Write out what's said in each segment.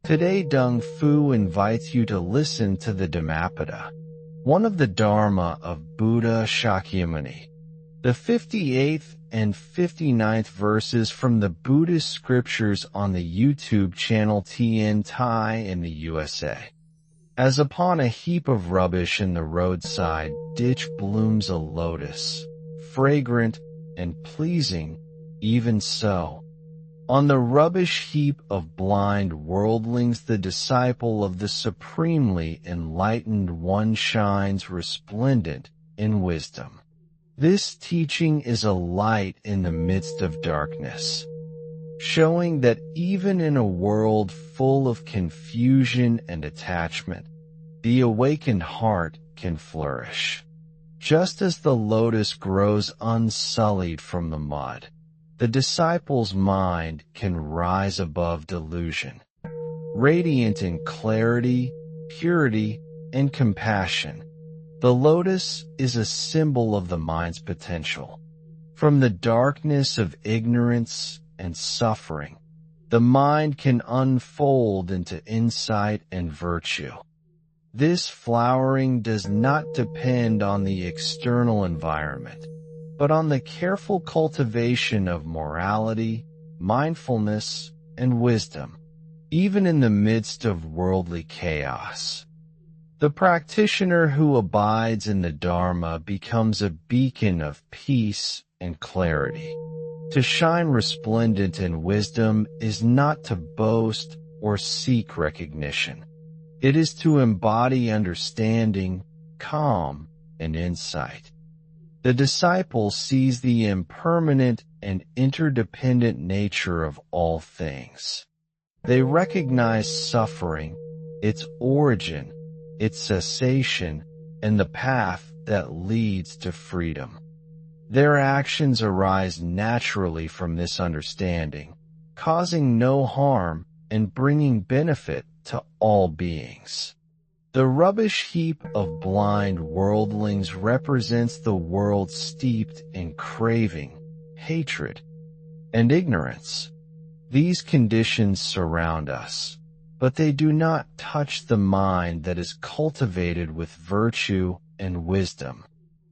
Today Dung Fu invites you to listen to the Dhammapada, one of the Dharma of Buddha Shakyamuni. The 58th and 59th verses from the Buddhist scriptures on the YouTube channel TN Thai in the USA. As upon a heap of rubbish in the roadside ditch blooms a lotus, fragrant and pleasing, even so. On the rubbish heap of blind worldlings the disciple of the Supremely Enlightened One shines resplendent in wisdom. This teaching is a light in the midst of darkness, showing that even in a world full of confusion and attachment, the awakened heart can flourish. Just as the lotus grows unsullied from the mud, the disciple's mind can rise above delusion, radiant in clarity, purity, and compassion. The lotus is a symbol of the mind's potential. From the darkness of ignorance and suffering, the mind can unfold into insight and virtue. This flowering does not depend on the external environment, but on the careful cultivation of morality, mindfulness, and wisdom, even in the midst of worldly chaos. The practitioner who abides in the Dharma becomes a beacon of peace and clarity. To shine resplendent in wisdom is not to boast or seek recognition. It is to embody understanding, calm, and insight. The disciple sees the impermanent and interdependent nature of all things. They recognize suffering, its origin, its cessation, and the path that leads to freedom. Their actions arise naturally from this understanding, causing no harm and bringing benefit to all beings. The rubbish heap of blind worldlings represents the world steeped in craving, hatred, and ignorance. These conditions surround us, but they do not touch the mind that is cultivated with virtue and wisdom.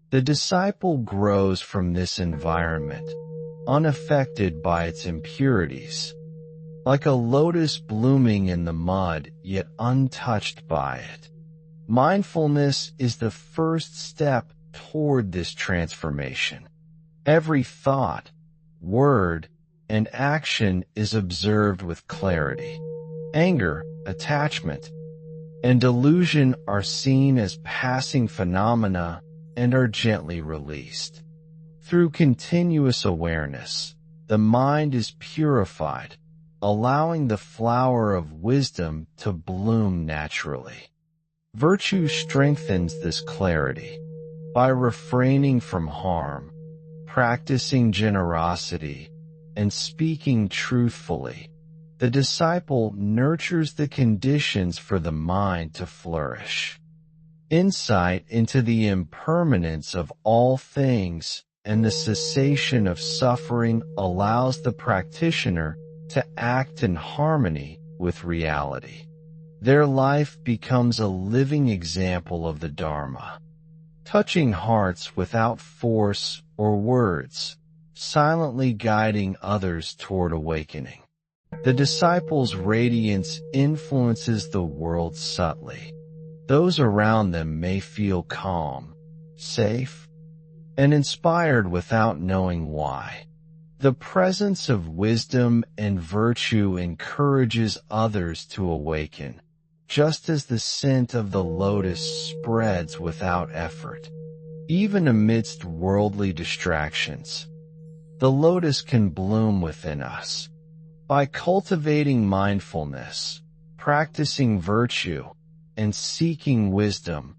The disciple grows from this environment, unaffected by its impurities, like a lotus blooming in the mud, yet untouched by it. Mindfulness is the first step toward this transformation. Every thought, word, and action is observed with clarity. Anger, attachment, and delusion are seen as passing phenomena and are gently released. Through continuous awareness, the mind is purified, allowing the flower of wisdom to bloom naturally. Virtue strengthens this clarity. By refraining from harm, practicing generosity, and speaking truthfully, the disciple nurtures the conditions for the mind to flourish. Insight into the impermanence of all things and the cessation of suffering allows the practitioner to act in harmony with reality. Their life becomes a living example of the Dharma, touching hearts without force or words, silently guiding others toward awakening. The disciple's radiance influences the world subtly. Those around them may feel calm, safe, and inspired without knowing why. The presence of wisdom and virtue encourages others to awaken, just as the scent of the lotus spreads without effort. Even amidst worldly distractions, the lotus can bloom within us. By cultivating mindfulness, practicing virtue, and seeking wisdom,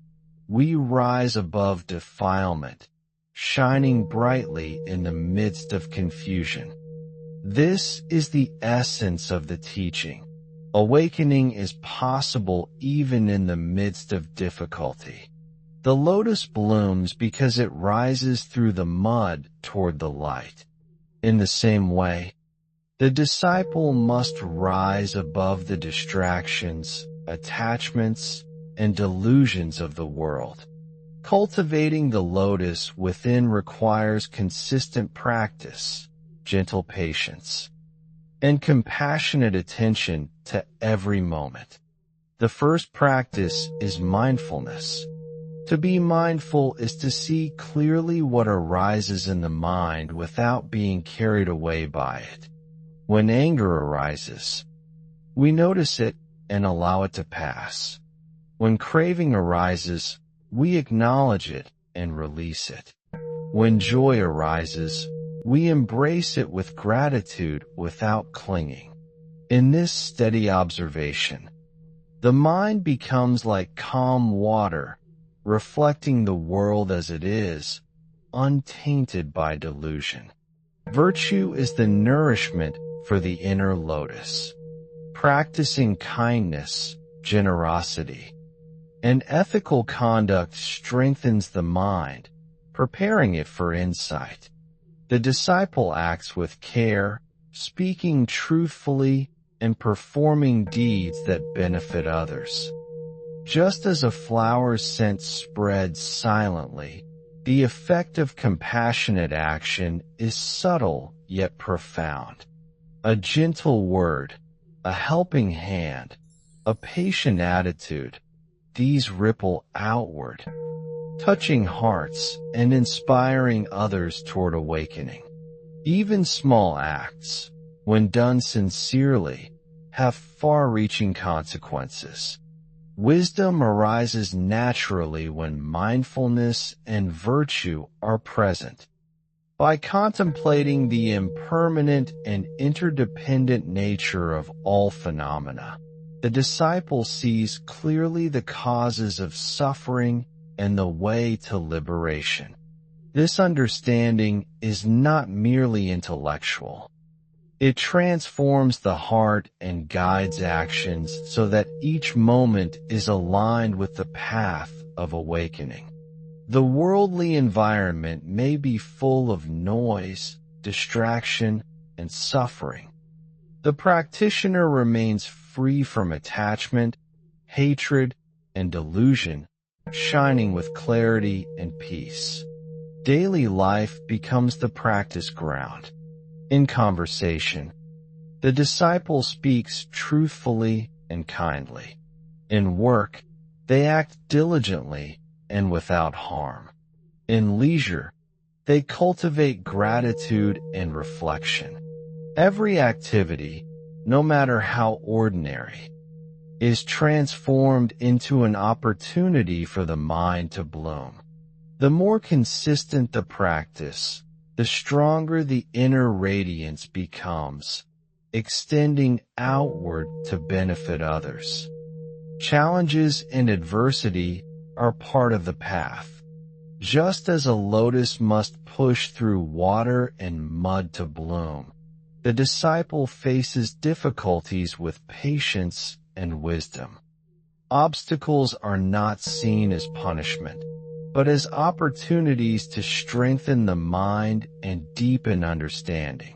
we rise above defilement, shining brightly in the midst of confusion. This is the essence of the teaching. Awakening is possible even in the midst of difficulty. The lotus blooms because it rises through the mud toward the light. In the same way, The disciple must rise above the distractions, attachments, and delusions of the world. Cultivating the lotus within requires consistent practice, gentle patience, and compassionate attention to every moment. The first practice is mindfulness. To be mindful is to see clearly what arises in the mind without being carried away by it. When anger arises, we notice it and allow it to pass. When craving arises, we acknowledge it and release it. When joy arises, we embrace it with gratitude without clinging. In this steady observation, the mind becomes like calm water, reflecting the world as it is, untainted by delusion. Virtue is the nourishment for the inner lotus. Practicing kindness, generosity, and ethical conduct strengthens the mind, preparing it for insight. The disciple acts with care, speaking truthfully, and performing deeds that benefit others. Just as a flower's scent spreads silently, the effect of compassionate action is subtle yet profound. A gentle word, a helping hand, a patient attitude, these ripple outward, touching hearts and inspiring others toward awakening. Even small acts, when done sincerely, have far-reaching consequences. Wisdom arises naturally when mindfulness and virtue are present. By contemplating the impermanent and interdependent nature of all phenomena, the disciple sees clearly the causes of suffering and the way to liberation. This understanding is not merely intellectual. It transforms the heart and guides actions so that each moment is aligned with the path of awakening. The worldly environment may be full of noise, distraction, and suffering. The practitioner remains free from attachment, hatred, and delusion, shining with clarity and peace. Daily life becomes the practice ground. In conversation, the disciple speaks truthfully and kindly. In work, they act diligently and without harm. In leisure, they cultivate gratitude and reflection. Every activity, no matter how ordinary, is transformed into an opportunity for the mind to bloom. The more consistent the practice, the stronger the inner radiance becomes, extending outward to benefit others. Challenges and adversity are part of the path. Just as a lotus must push through water and mud to bloom, the disciple faces difficulties with patience and wisdom. Obstacles are not seen as punishment, but as opportunities to strengthen the mind and deepen understanding.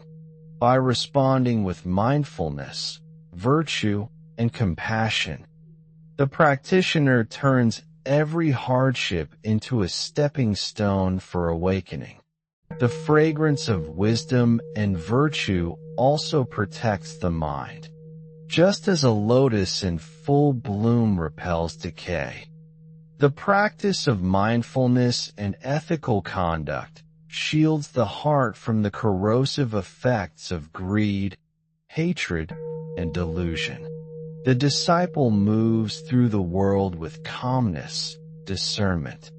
By responding with mindfulness, virtue, and compassion, the practitioner turns every hardship into a stepping stone for awakening. The fragrance of wisdom and virtue also protects the mind. Just as a lotus in full bloom repels decay, the practice of mindfulness and ethical conduct shields the heart from the corrosive effects of greed, hatred, and delusion. The disciple moves through the world with calmness, discernment,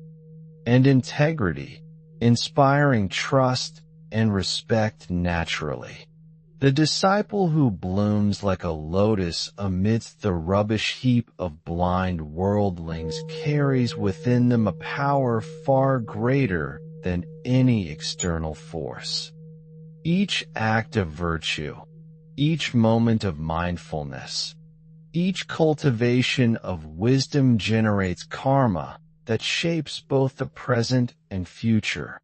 and integrity, inspiring trust and respect naturally. The disciple who blooms like a lotus amidst the rubbish heap of blind worldlings carries within them a power far greater than any external force. Each act of virtue, each moment of mindfulness, each cultivation of wisdom generates karma that shapes both the present and future.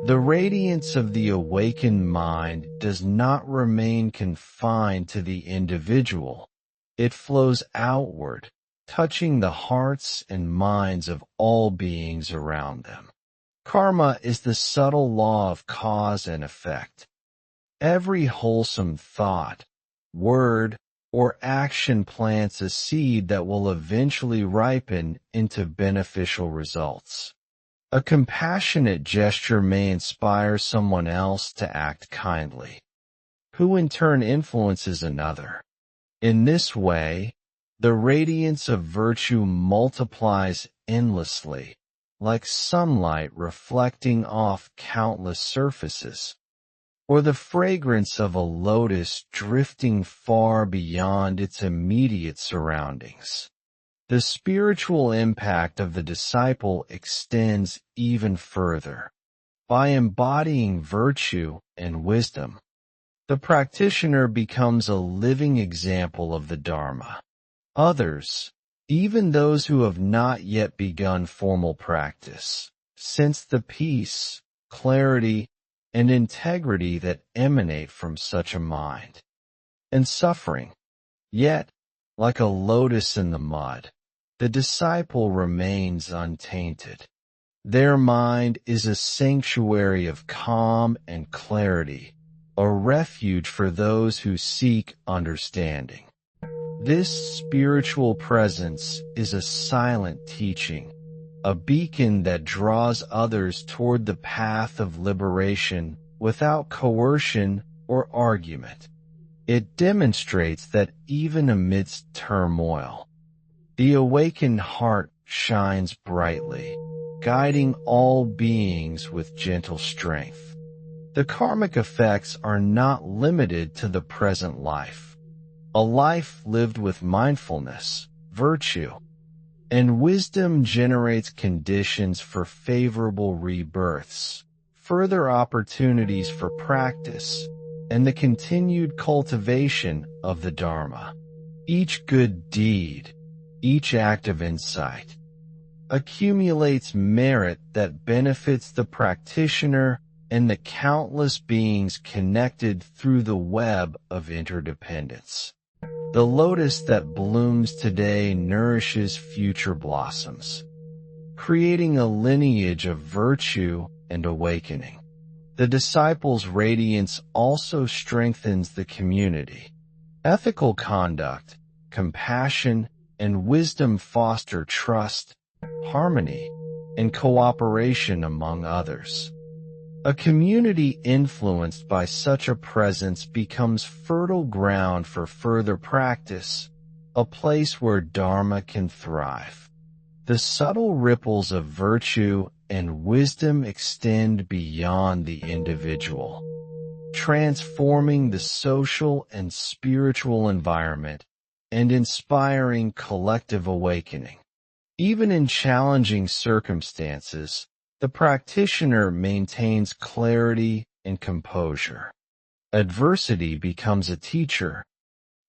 The radiance of the awakened mind does not remain confined to the individual. It flows outward, touching the hearts and minds of all beings around them. Karma is the subtle law of cause and effect. Every wholesome thought, word, or action plants a seed that will eventually ripen into beneficial results. A compassionate gesture may inspire someone else to act kindly, who in turn influences another. In this way, the radiance of virtue multiplies endlessly, like sunlight reflecting off countless surfaces, or the fragrance of a lotus drifting far beyond its immediate surroundings. The spiritual impact of the disciple extends even further. By embodying virtue and wisdom, the practitioner becomes a living example of the Dharma. Others, even those who have not yet begun formal practice, sense the peace, clarity, and integrity that emanate from such a mind. And suffering, yet, like a lotus in the mud, the disciple remains untainted. Their mind is a sanctuary of calm and clarity, a refuge for those who seek understanding. This spiritual presence is a silent teaching, a beacon that draws others toward the path of liberation without coercion or argument. It demonstrates that even amidst turmoil, the awakened heart shines brightly, guiding all beings with gentle strength. The karmic effects are not limited to the present life. A life lived with mindfulness, virtue, and wisdom generates conditions for favorable rebirths, further opportunities for practice, and the continued cultivation of the Dharma. Each good deed, each act of insight, accumulates merit that benefits the practitioner and the countless beings connected through the web of interdependence. The lotus that blooms today nourishes future blossoms, creating a lineage of virtue and awakening. The disciple's radiance also strengthens the community. Ethical conduct, compassion, and wisdom foster trust, harmony, and cooperation among others. A community influenced by such a presence becomes fertile ground for further practice, a place where Dharma can thrive. The subtle ripples of virtue and wisdom extend beyond the individual, transforming the social and spiritual environment and inspiring collective awakening. Even in challenging circumstances, the practitioner maintains clarity and composure. Adversity becomes a teacher,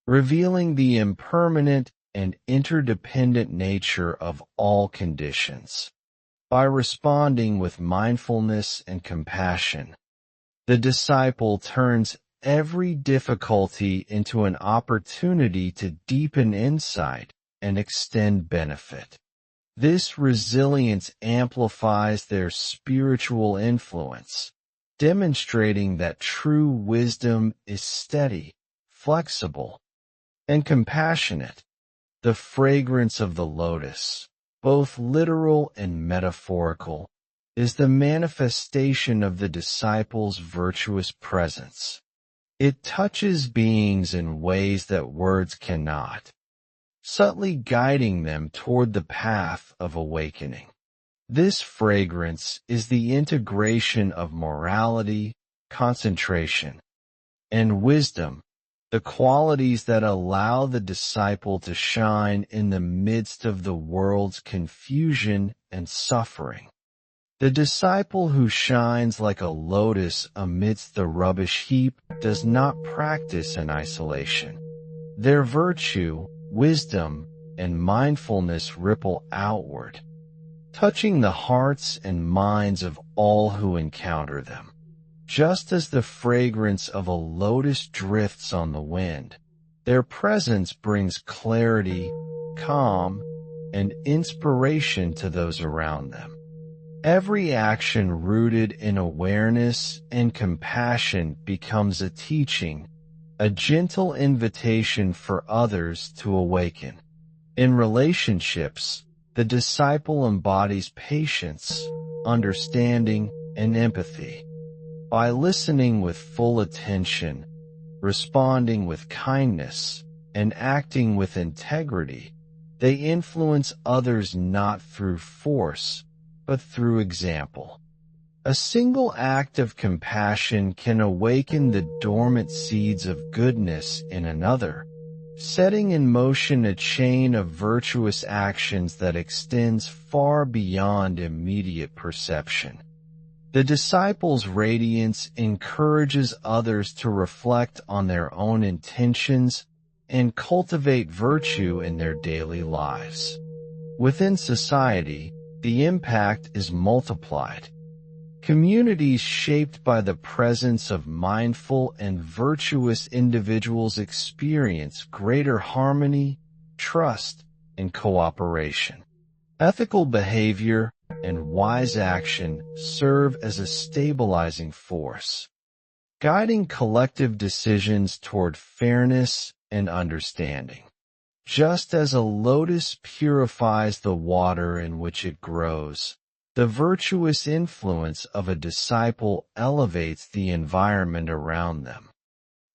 revealing the impermanent and interdependent nature of all conditions. By responding with mindfulness and compassion, the disciple turns every difficulty into an opportunity to deepen insight and extend benefit. This resilience amplifies their spiritual influence, demonstrating that true wisdom is steady, flexible, and compassionate. The fragrance of the lotus, both literal and metaphorical, is the manifestation of the disciple's virtuous presence. It touches beings in ways that words cannot, subtly guiding them toward the path of awakening. This fragrance is the integration of morality, concentration, and wisdom, the qualities that allow the disciple to shine in the midst of the world's confusion and suffering. The disciple who shines like a lotus amidst the rubbish heap does not practice in isolation. Their virtue, wisdom, and mindfulness ripple outward, touching the hearts and minds of all who encounter them. Just as the fragrance of a lotus drifts on the wind, their presence brings clarity, calm, and inspiration to those around them. Every action rooted in awareness and compassion becomes a teaching, a gentle invitation for others to awaken. In relationships, the disciple embodies patience, understanding, and empathy. By listening with full attention, responding with kindness, and acting with integrity, they influence others not through force, but through example. A single act of compassion can awaken the dormant seeds of goodness in another, setting in motion a chain of virtuous actions that extends far beyond immediate perception. The disciple's radiance encourages others to reflect on their own intentions and cultivate virtue in their daily lives. Within society, the impact is multiplied. Communities shaped by the presence of mindful and virtuous individuals experience greater harmony, trust, and cooperation. Ethical behavior and wise action serve as a stabilizing force, guiding collective decisions toward fairness and understanding. Just as a lotus purifies the water in which it grows, the virtuous influence of a disciple elevates the environment around them,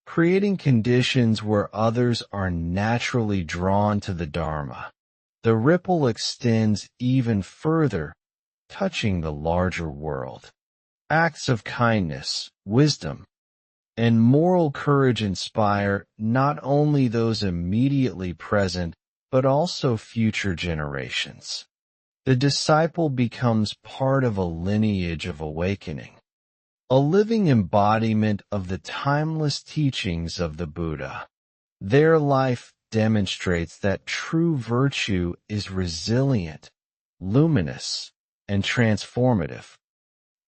creating conditions where others are naturally drawn to the Dharma. The ripple extends even further, touching the larger world. Acts of kindness, wisdom, and moral courage inspire not only those immediately present, but also future generations. The disciple becomes part of a lineage of awakening, a living embodiment of the timeless teachings of the Buddha. Their life demonstrates that true virtue is resilient, luminous, and transformative,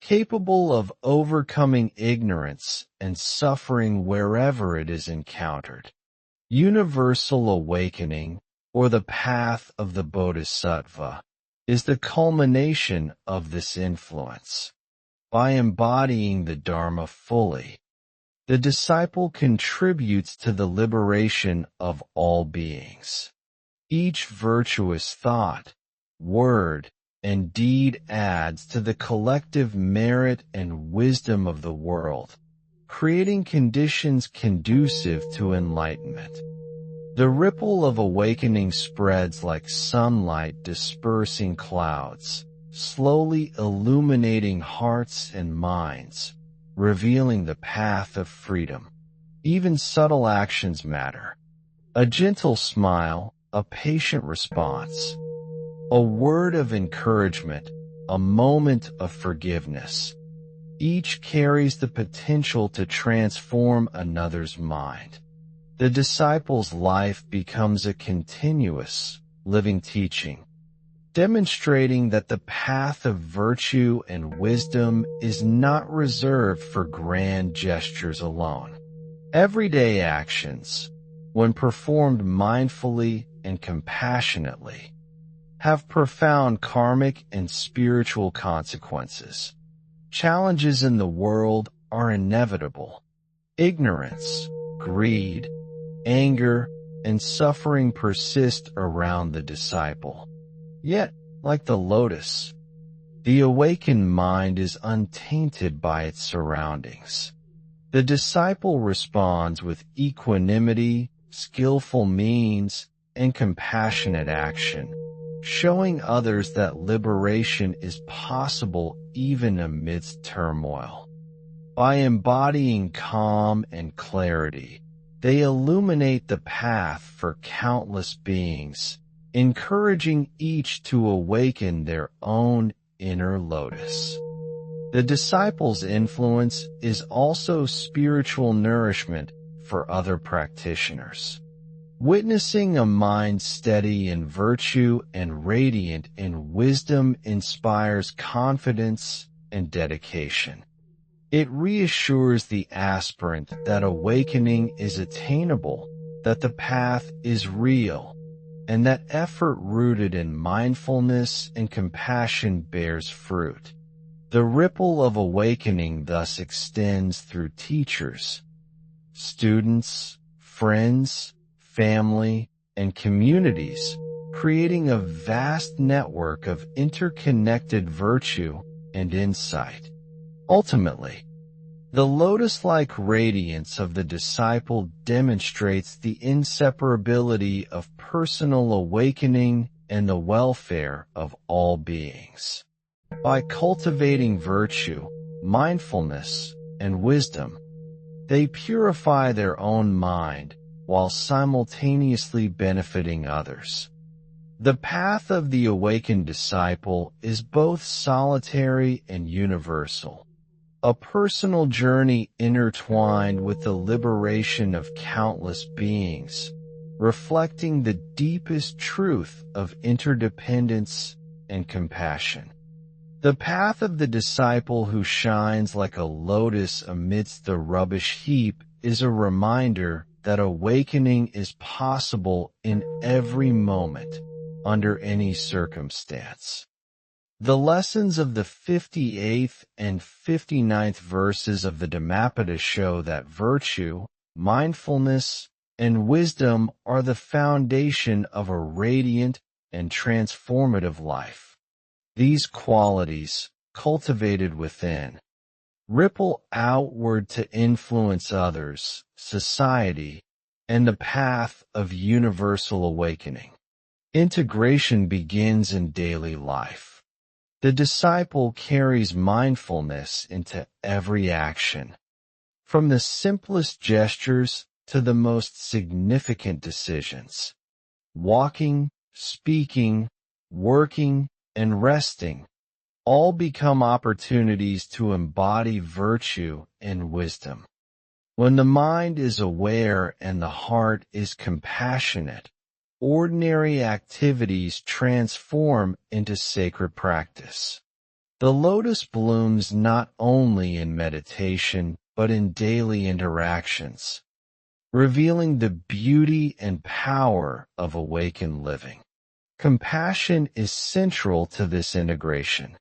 capable of overcoming ignorance and suffering wherever it is encountered. Universal awakening, or the path of the Bodhisattva, is the culmination of this influence. By embodying the Dharma fully, the disciple contributes to the liberation of all beings. Each virtuous thought, word, and deed adds to the collective merit and wisdom of the world, creating conditions conducive to enlightenment. The ripple of awakening spreads like sunlight dispersing clouds, slowly illuminating hearts and minds, revealing the path of freedom. Even subtle actions matter. A gentle smile, a patient response, a word of encouragement, a moment of forgiveness. Each carries the potential to transform another's mind. The disciple's life becomes a continuous, living teaching, demonstrating that the path of virtue and wisdom is not reserved for grand gestures alone. Everyday actions, when performed mindfully and compassionately, have profound karmic and spiritual consequences. Challenges in the world are inevitable. Ignorance, greed, anger, and suffering persist around the disciple. Yet, like the lotus, the awakened mind is untainted by its surroundings. The disciple responds with equanimity, skillful means, and compassionate action, showing others that liberation is possible even amidst turmoil. By embodying calm and clarity, they illuminate the path for countless beings, encouraging each to awaken their own inner lotus. The disciple's influence is also spiritual nourishment for other practitioners. Witnessing a mind steady in virtue and radiant in wisdom inspires confidence and dedication. It reassures the aspirant that awakening is attainable, that the path is real, and that effort rooted in mindfulness and compassion bears fruit. The ripple of awakening thus extends through teachers, students, friends, family, and communities, creating a vast network of interconnected virtue and insight. Ultimately, the lotus-like radiance of the disciple demonstrates the inseparability of personal awakening and the welfare of all beings. By cultivating virtue, mindfulness, and wisdom, they purify their own mind while simultaneously benefiting others. The path of the awakened disciple is both solitary and universal, a personal journey intertwined with the liberation of countless beings, reflecting the deepest truth of interdependence and compassion. The path of the disciple who shines like a lotus amidst the rubbish heap is a reminder that awakening is possible in every moment, under any circumstance. The lessons of the 58th and 59th verses of the Dhammapada show that virtue, mindfulness, and wisdom are the foundation of a radiant and transformative life. These qualities, cultivated within, ripple outward to influence others, society, and the path of universal awakening. Integration begins in daily life. The disciple carries mindfulness into every action, from the simplest gestures to the most significant decisions. Walking, speaking, working, and resting all become opportunities to embody virtue and wisdom. When the mind is aware and the heart is compassionate, ordinary activities transform into sacred practice. The lotus blooms not only in meditation, but in daily interactions, revealing the beauty and power of awakened living. Compassion is central to this integration.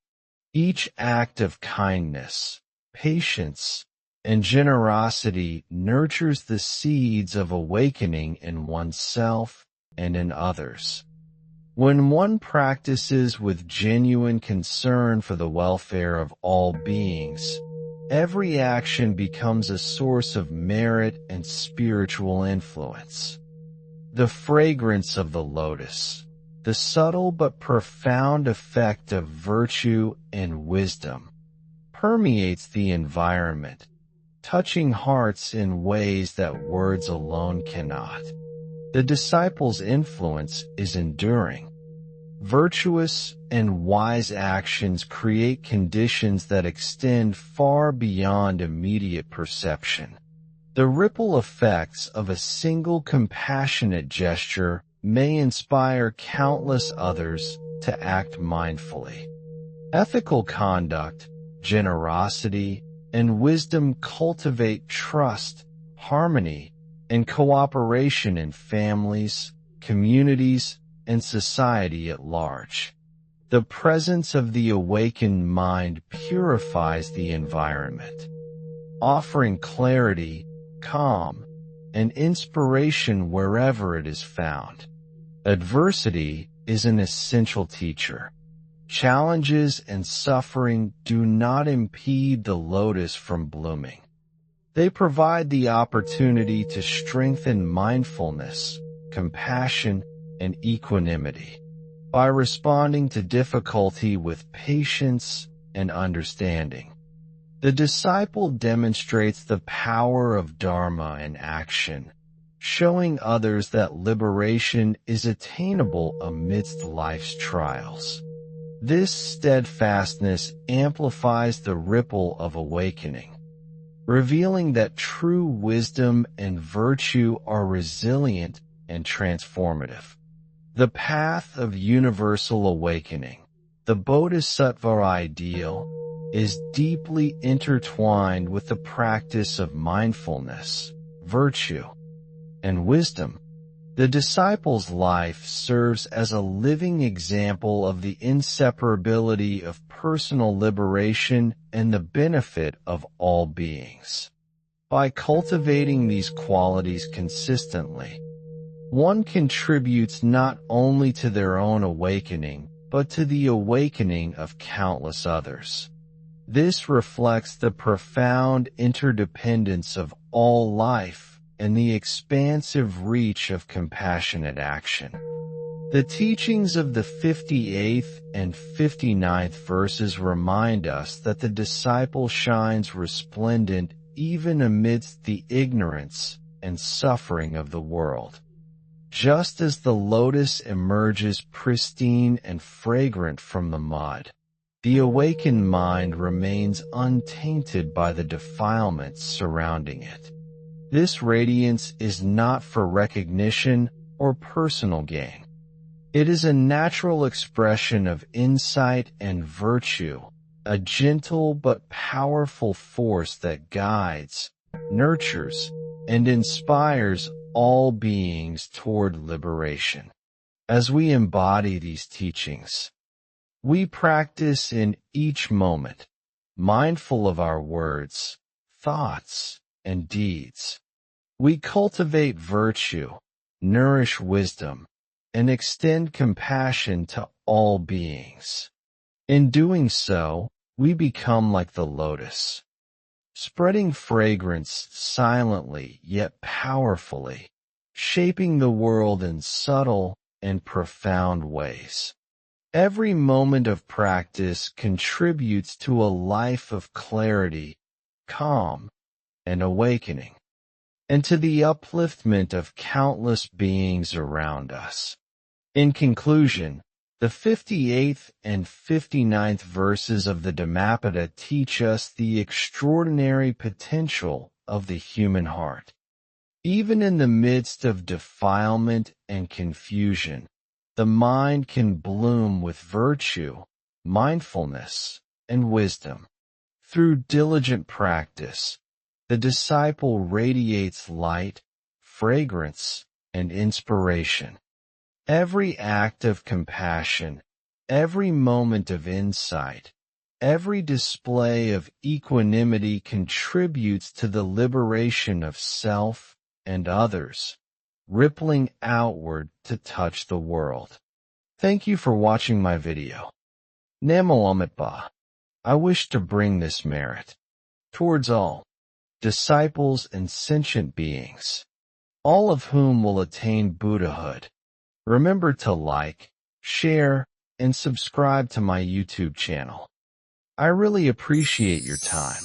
Each act of kindness, patience, and generosity nurtures the seeds of awakening in oneself and in others. When one practices with genuine concern for the welfare of all beings, every action becomes a source of merit and spiritual influence. The fragrance of the lotus, the subtle but profound effect of virtue and wisdom, permeates the environment, touching hearts in ways that words alone cannot. The disciple's influence is enduring. Virtuous and wise actions create conditions that extend far beyond immediate perception. The ripple effects of a single compassionate gesture may inspire countless others to act mindfully. Ethical conduct, generosity, and wisdom cultivate trust, harmony, and cooperation in families, communities, and society at large. The presence of the awakened mind purifies the environment, offering clarity, calm, and inspiration wherever it is found. Adversity is an essential teacher. Challenges and suffering do not impede the lotus from blooming. They provide the opportunity to strengthen mindfulness, compassion, and equanimity. By responding to difficulty with patience and understanding, the disciple demonstrates the power of Dharma in action, showing others that liberation is attainable amidst life's trials. This steadfastness amplifies the ripple of awakening, revealing that true wisdom and virtue are resilient and transformative. The path of universal awakening, the Bodhisattva ideal, is deeply intertwined with the practice of mindfulness, virtue, and wisdom. The disciple's life serves as a living example of the inseparability of personal liberation and the benefit of all beings. By cultivating these qualities consistently, one contributes not only to their own awakening, but to the awakening of countless others. This reflects the profound interdependence of all life and the expansive reach of compassionate action. The teachings of the 58th and 59th verses remind us that the disciple shines resplendent even amidst the ignorance and suffering of the world. Just as the lotus emerges pristine and fragrant from the mud, the awakened mind remains untainted by the defilements surrounding it. This radiance is not for recognition or personal gain. It is a natural expression of insight and virtue, a gentle but powerful force that guides, nurtures, and inspires all beings toward liberation. As we embody these teachings, we practice in each moment, mindful of our words, thoughts, and deeds. We cultivate virtue, nourish wisdom, and extend compassion to all beings. In doing so, we become like the lotus, spreading fragrance silently yet powerfully, shaping the world in subtle and profound ways. Every moment of practice contributes to a life of clarity, calm, and awakening, and to the upliftment of countless beings around us. In conclusion, the 58th and 59th verses of the Dhammapada teach us the extraordinary potential of the human heart. Even in the midst of defilement and confusion, the mind can bloom with virtue, mindfulness, and wisdom. Through diligent practice, the disciple radiates light, fragrance, and inspiration. Every act of compassion, every moment of insight, every display of equanimity contributes to the liberation of self and others, rippling outward to touch the world. Thank you for watching my video. Namalamitba. I wish to bring this merit towards all disciples and sentient beings, all of whom will attain Buddhahood. Remember to like, share, and subscribe to my YouTube channel. I really appreciate your time.